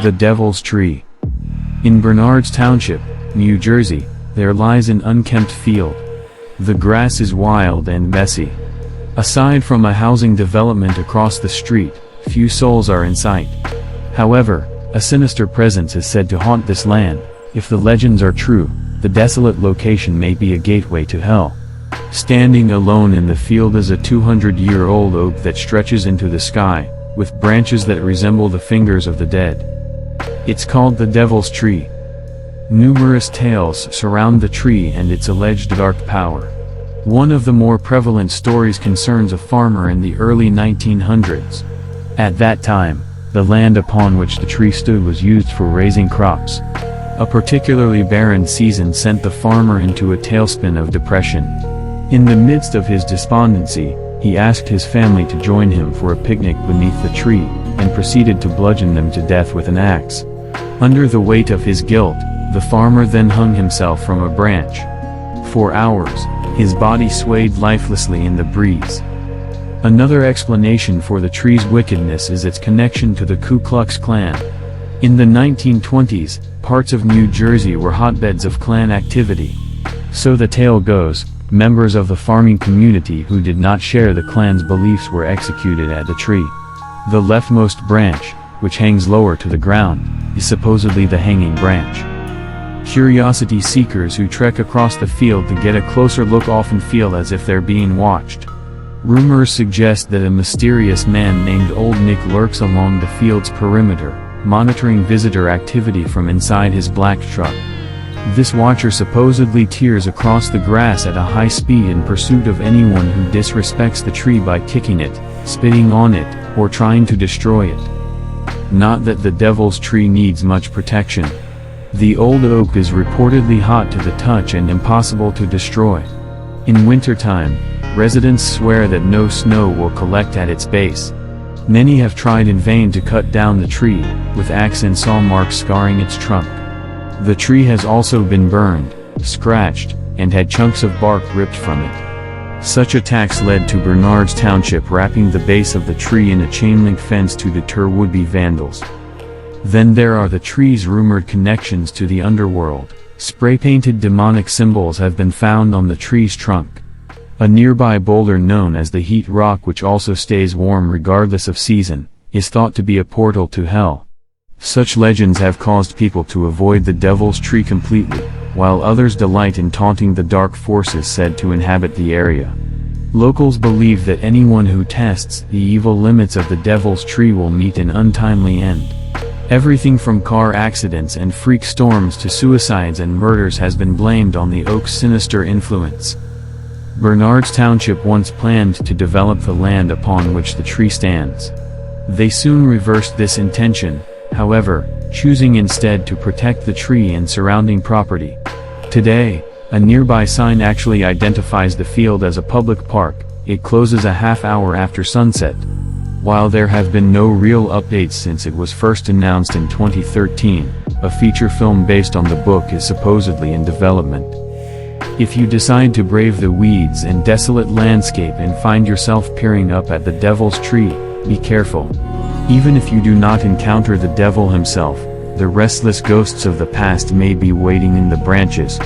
The Devil's Tree. In Bernards Township, New Jersey, there lies an unkempt field. The grass is wild and messy. Aside from a housing development across the street, few souls are in sight. However, a sinister presence is said to haunt this land. If the legends are true, the desolate location may be a gateway to hell. Standing alone in the field is a 200-year-old oak that stretches into the sky, with branches that resemble the fingers of the dead. It's called the Devil's Tree. Numerous tales surround the tree and its alleged dark power. One of the more prevalent stories concerns a farmer in the early 1900s. At that time, the land upon which the tree stood was used for raising crops. A particularly barren season sent the farmer into a tailspin of depression. In the midst of his despondency, he asked his family to join him for a picnic beneath the tree, and proceeded to bludgeon them to death with an axe. Under the weight of his guilt, the farmer then hung himself from a branch. For hours, his body swayed lifelessly in the breeze. Another explanation for the tree's wickedness is its connection to the Ku Klux Klan. In the 1920s, parts of New Jersey were hotbeds of Klan activity. So the tale goes, members of the farming community who did not share the Klan's beliefs were executed at the tree. The leftmost branch, which hangs lower to the ground, is supposedly the hanging branch. Curiosity seekers who trek across the field to get a closer look often feel as if they're being watched. Rumors suggest that a mysterious man named Old Nick lurks along the field's perimeter, monitoring visitor activity from inside his black truck. This watcher supposedly tears across the grass at a high speed in pursuit of anyone who disrespects the tree by kicking it, spitting on it, or trying to destroy it. Not that the Devil's Tree needs much protection. The old oak is reportedly hot to the touch and impossible to destroy. In wintertime, residents swear that no snow will collect at its base. Many have tried in vain to cut down the tree, with axe and saw marks scarring its trunk. The tree has also been burned, scratched, and had chunks of bark ripped from it. Such attacks led to Bernards Township wrapping the base of the tree in a chain-link fence to deter would-be vandals. Then there are the tree's rumored connections to the underworld. Spray-painted demonic symbols have been found on the tree's trunk. A nearby boulder known as the Heat Rock, which also stays warm regardless of season, is thought to be a portal to hell. Such legends have caused people to avoid the Devil's Tree completely, while others delight in taunting the dark forces said to inhabit the area. Locals believe that anyone who tests the evil limits of the Devil's Tree will meet an untimely end. Everything from car accidents and freak storms to suicides and murders has been blamed on the oak's sinister influence. Bernards Township once planned to develop the land upon which the tree stands. They soon reversed this intention, however, choosing instead to protect the tree and surrounding property. Today, a nearby sign actually identifies the field as a public park. It closes a half hour after sunset. While there have been no real updates since it was first announced in 2013, a feature film based on the book is supposedly in development. If you decide to brave the weeds and desolate landscape and find yourself peering up at the Devil's Tree, be careful. Even if you do not encounter the devil himself, the restless ghosts of the past may be waiting in the branches.